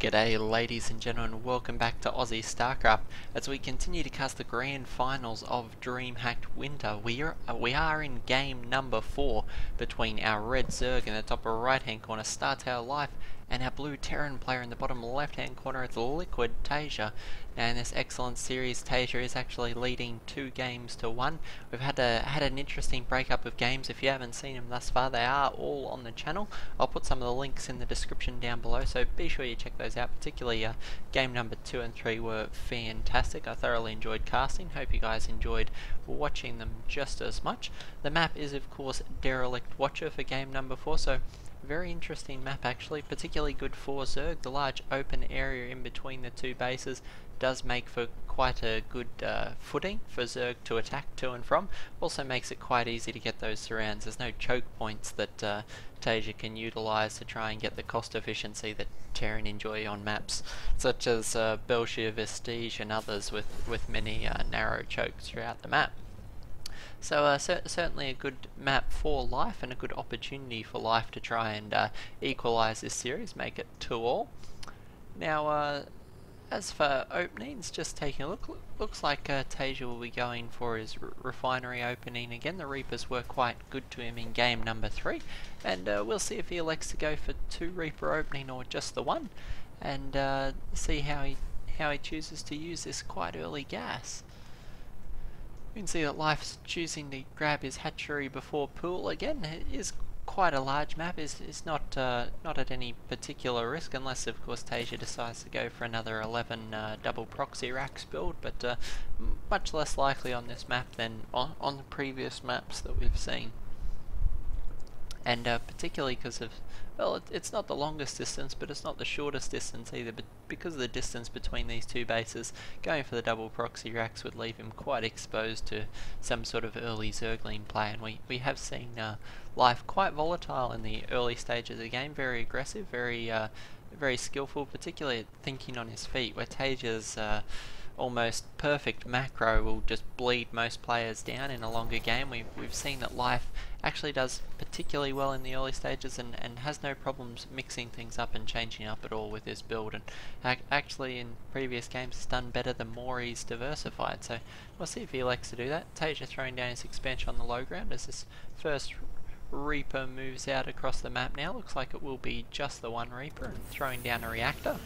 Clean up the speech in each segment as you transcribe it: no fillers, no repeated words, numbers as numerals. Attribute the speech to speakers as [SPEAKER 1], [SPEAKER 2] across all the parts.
[SPEAKER 1] G'day ladies and gentlemen, welcome back to Aussie Starcraft as we continue to cast the grand finals of Dreamhack Winter. We are in game number 4 between our red Zerg in the top right hand corner, Startale Life, and our blue Terran player in the bottom left hand corner, it's LiquidTaeja. Now in this excellent series, Taeja is actually leading 2 games to 1. We've had an interesting breakup of games. If you haven't seen them thus far, they are all on the channel. I'll put some of the links in the description down below, so be sure you check those out. Particularly game number 2 and 3 were fantastic. I thoroughly enjoyed casting. Hope you guys enjoyed watching them just as much. The map is of course Derelict Watcher for game number 4, so very interesting map actually, particularly good for Zerg. The large open area in between the 2 bases does make for quite a good footing for Zerg to attack to and from. Also makes it quite easy to get those surrounds. There's no choke points that Taeja can utilise to try and get the cost efficiency that Terran enjoy on maps such as Belgium, Vestige and others with many narrow chokes throughout the map. So certainly a good map for Life and a good opportunity for Life to try and equalize this series, make it 2-all. Now as for openings, just taking a look, looks like Taeja will be going for his refinery opening again. The Reapers were quite good to him in game number 3, and we'll see if he elects to go for 2 Reaper opening or just the 1, and see how he chooses to use this quite early gas. You can see that Life's choosing to grab his hatchery before pool again. It is quite a large map, is not at any particular risk, unless of course Taeja decides to go for another 11 double proxy racks build, but much less likely on this map than on the previous maps that we've seen. And particularly because of, well, it's not the longest distance, but it's not the shortest distance either, but because of the distance between these 2 bases, going for the double proxy racks would leave him quite exposed to some sort of early Zergling play, and we have seen Life quite volatile in the early stages of the game, very aggressive, very skillful, particularly thinking on his feet, where Taeja's almost perfect macro will just bleed most players down in a longer game. We've seen that Life actually does particularly well in the early stages and has no problems mixing things up and changing up at all with his build, and actually in previous games has done better the more he's diversified. So we'll see if he elects to do that. Taeja throwing down his expansion on the low ground as this first Reaper moves out across the map now. Looks like it will be just the 1 Reaper, and throwing down a reactor.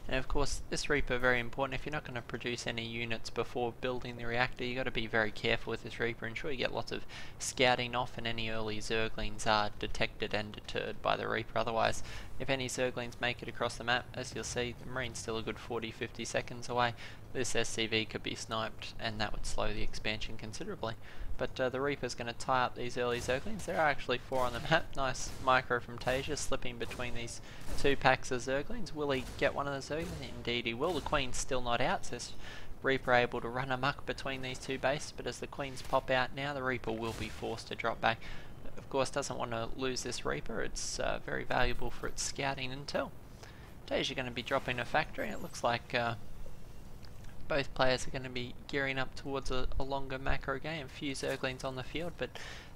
[SPEAKER 1] And of course this Reaper very important. If you're not going to produce any units before building the reactor, you've got to be very careful with this Reaper. Ensure you get lots of scouting off and any early Zerglings are detected and deterred by the Reaper. Otherwise, if any Zerglings make it across the map, as you'll see, the Marine's still a good 40-50 seconds away. This SCV could be sniped and that would slow the expansion considerably. But the Reaper's going to tie up these early Zerglings. There are actually 4 on the map. Nice micro from Taeja, slipping between these 2 packs of Zerglings. Will he get one of the Zerglings? Indeed he will. The Queen's still not out, so this Reaper able to run amok between these 2 bases, but as the Queens pop out now, the Reaper will be forced to drop back. Of course doesn't want to lose this Reaper. It's very valuable for its scouting intel. Taeja going to be dropping a factory. It looks like both players are going to be gearing up towards a longer macro game. A few Zerglings on the field, but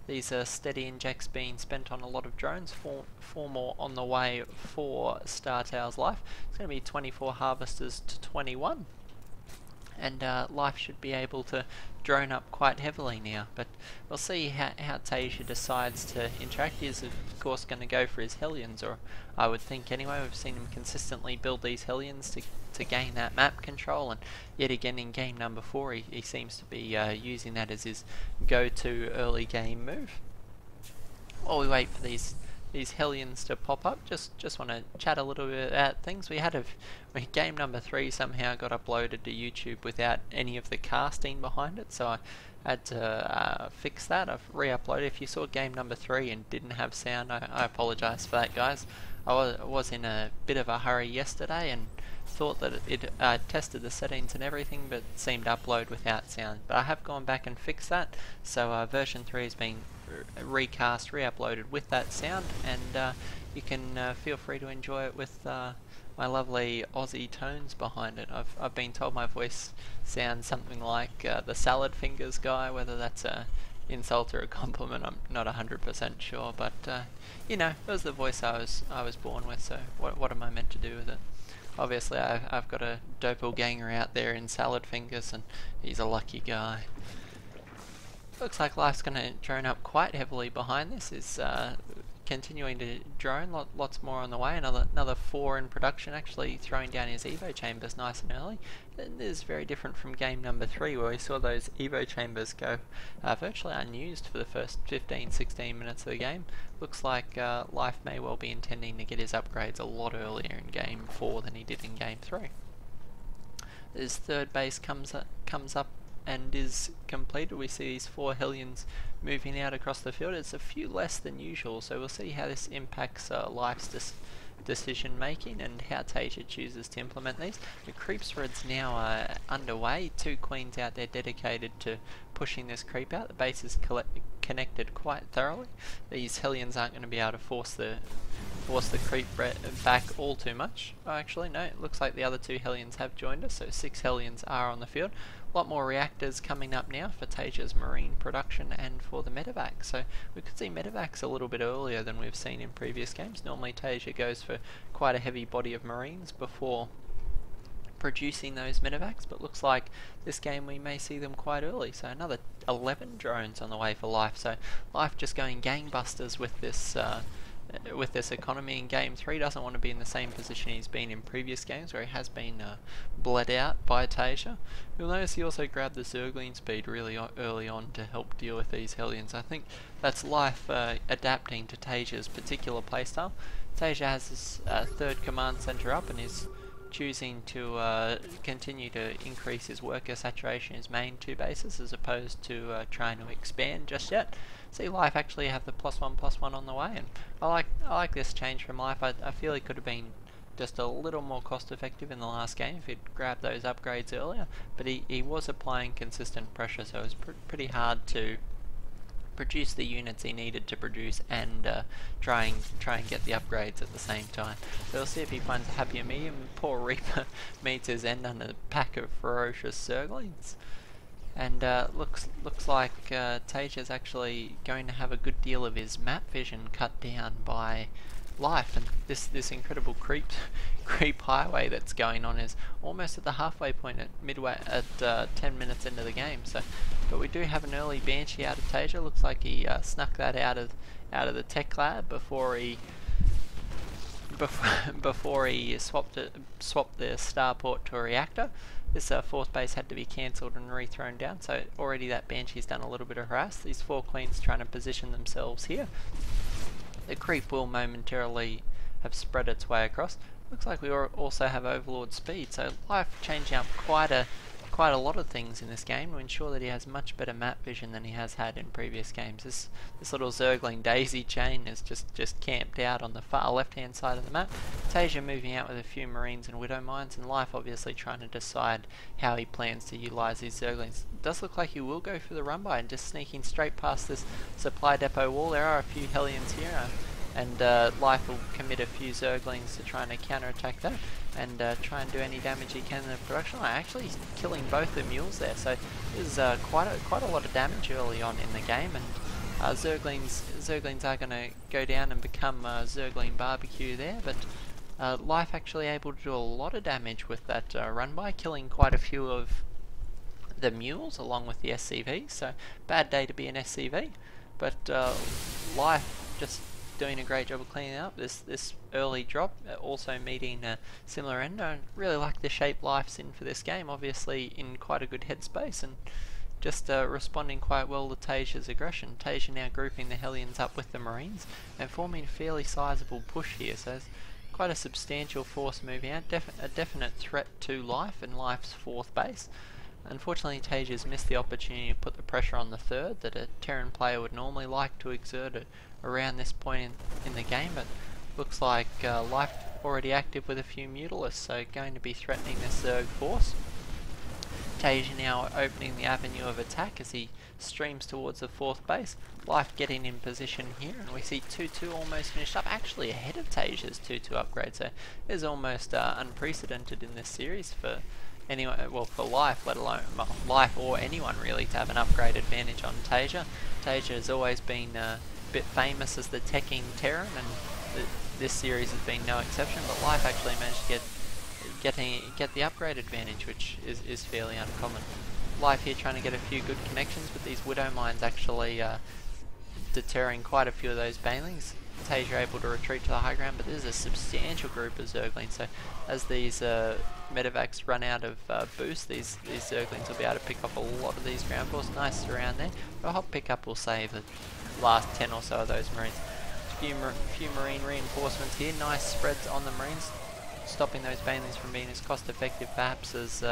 [SPEAKER 1] these steady injects being spent on a lot of drones. 4 more on the way for Startale's Life. It's going to be 24 harvesters to 21. And Life should be able to drone up quite heavily now, but we'll see how Taeja decides to interact. He's of course going to go for his Hellions, or I would think anyway. We've seen him consistently build these Hellions to gain that map control, and yet again in game number 4 he seems to be using that as his go-to early game move. While we wait for these Hellions to pop up, just want to chat a little bit about things. We had game number 3 somehow got uploaded to YouTube without any of the casting behind it, so I had to fix that. I've re-uploaded. If you saw game number 3 and didn't have sound, I apologise for that, guys. I was in a bit of a hurry yesterday and thought that it tested the settings and everything, but seemed to upload without sound. But I have gone back and fixed that, so version 3 has been recast, re-uploaded with that sound, and you can feel free to enjoy it with my lovely Aussie tones behind it. I've been told my voice sounds something like the Salad Fingers guy, whether that's insult or a compliment, I'm not 100% sure, but you know, it was the voice I was born with, so what am I meant to do with it? Obviously I've got a doppelganger out there in Salad Fingers, and he's a lucky guy. Looks like Life's going to drone up quite heavily behind this, is continuing to drone, lots more on the way, another 4 in production, actually throwing down his Evo chambers nice and early. This is very different from game number 3, where we saw those Evo chambers go virtually unused for the first 15-16 minutes of the game. Looks like Life may well be intending to get his upgrades a lot earlier in game 4 than he did in game 3. His third base comes up and is completed. We see these 4 Hellions moving out across the field. It's a few less than usual, so we'll see how this impacts Life's decision making and how Taeja chooses to implement these. The creep spread's now underway. 2 queens out there dedicated to pushing this creep out. The base is connected quite thoroughly. These Hellions aren't going to be able to force the creep back all too much. Oh, actually no, it looks like the other 2 Hellions have joined us, so 6 Hellions are on the field. A lot more reactors coming up now for Taeja's marine production and for the medevac, so we could see medevacs a little bit earlier than we've seen in previous games. Normally Taeja goes for quite a heavy body of marines before producing those medevacs, but looks like this game we may see them quite early, so another 11 drones on the way for Life. So Life just going gangbusters with this economy in game 3. Doesn't want to be in the same position he's been in previous games, where he has been bled out by Taeja. You'll notice he also grabbed the Zergling speed really early on to help deal with these Hellions. I think that's Life adapting to Taeja's particular playstyle. Taeja has this third command center up and is choosing to continue to increase his worker saturation in his main 2 bases, as opposed to trying to expand just yet. See Life actually have the +1/+1 on the way, and I like this change from Life. I feel he could have been just a little more cost effective in the last game if he'd grabbed those upgrades earlier, but he was applying consistent pressure, so it was pretty hard to produce the units he needed to produce and try and get the upgrades at the same time. So we'll see if he finds a happier medium. Poor Reaper meets his end under a pack of ferocious Zerglings. And looks like Taeja's actually going to have a good deal of his map vision cut down by Life, and this incredible creep highway that's going on is almost at the halfway point at midway at 10 minutes into the game. So, but we do have an early Banshee out of Taeja. Looks like he snuck that out of the tech lab before he swapped the starport to a reactor. This 4th base had to be cancelled and rethrown down, so already that Banshee's done a little bit of harass. These 4 queens trying to position themselves here. The creep will momentarily have spread its way across. Looks like we also have Overlord speed, so Life changing up quite a lot of things in this game to ensure that he has much better map vision than he has had in previous games. This little Zergling daisy chain is just camped out on the far left hand side of the map. Taeja moving out with a few marines and widow mines, and Life obviously trying to decide how he plans to utilise these Zerglings. It does look like he will go for the run by and just sneaking straight past this supply depot wall. There are a few Hellions here, and Life will commit a few Zerglings to trying to counterattack that and try and do any damage he can in the production line. Actually he's killing both the mules there, so there's quite a lot of damage early on in the game, and Zerglings are going to go down and become Zergling barbecue there, but Life actually able to do a lot of damage with that run by, killing quite a few of the mules along with the SCV, so bad day to be an SCV, but Life just doing a great job of cleaning up this early drop, also meeting a similar end. I really like the shape Life's in for this game, obviously in quite a good headspace and just responding quite well to Taeja's aggression. Taeja now grouping the Hellions up with the Marines and forming a fairly sizable push here, so it's quite a substantial force moving out, a definite threat to Life and Life's 4th base. Unfortunately Taeja's missed the opportunity to put the pressure on the 3rd that a Terran player would normally like to exert around this point in the game, but looks like Life already active with a few Mutalisks, so going to be threatening this Zerg force. Taeja now opening the avenue of attack as he streams towards the 4th base. Life getting in position here, and we see 2-2 almost finished up, actually ahead of Taeja's 2-2 upgrade, so it is almost unprecedented in this series for anyone, well, for Life, let alone Life or anyone really, to have an upgrade advantage on Taeja. Taeja has always been a bit famous as the teching Terran, and this series has been no exception. But Life actually managed to get the upgrade advantage, which is fairly uncommon. Life here trying to get a few good connections, but these Widow Mines actually deterring quite a few of those Banelings. Taeja able to retreat to the high ground, but this is a substantial group of Zerglings, so as these medevacs run out of boost, these Zerglings will be able to pick off a lot of these ground force. Nice around there. A hot pickup will save the last 10 or so of those Marines. A few Marine reinforcements here, nice spreads on the Marines, stopping those Banelings from being as cost effective perhaps as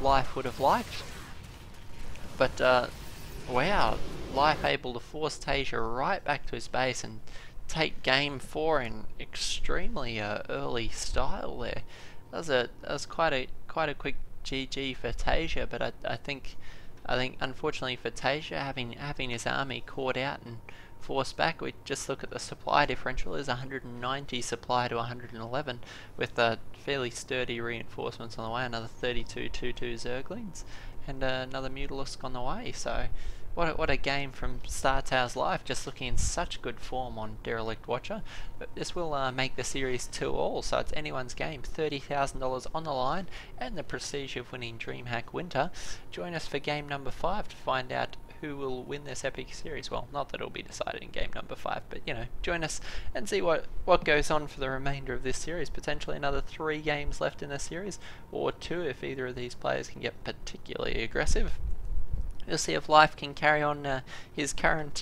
[SPEAKER 1] Life would have liked. But wow, Life able to force Taeja right back to his base and take game 4 in extremely early style there. That was quite a quick GG for Taeja, but I think unfortunately for Taeja, having his army caught out and forced back, we just look at the supply differential is 190 supply to 111, with fairly sturdy reinforcements on the way, another 32 2-2 Zerglings, and another Mutalisk on the way. So what a game from Startale Life, just looking in such good form on Derelict Watcher. But this will make the series 2-all, so it's anyone's game. $30,000 on the line and the prestige of winning Dreamhack Winter. Join us for game number 5 to find out who will win this epic series. Well, not that it'll be decided in game number 5, but you know, join us and see what goes on for the remainder of this series. Potentially another 3 games left in the series, or 2 if either of these players can get particularly aggressive. We'll see if Life can carry on his current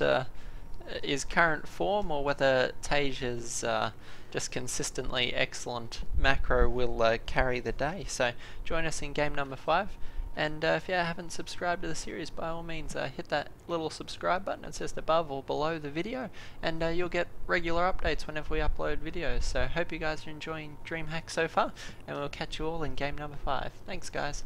[SPEAKER 1] form, or whether Taeja's just consistently excellent macro will carry the day. So join us in game number 5. And if you haven't subscribed to the series, by all means hit that little subscribe button. It's just above or below the video, and you'll get regular updates whenever we upload videos. So hope you guys are enjoying Dreamhack so far, and we'll catch you all in game number 5. Thanks guys.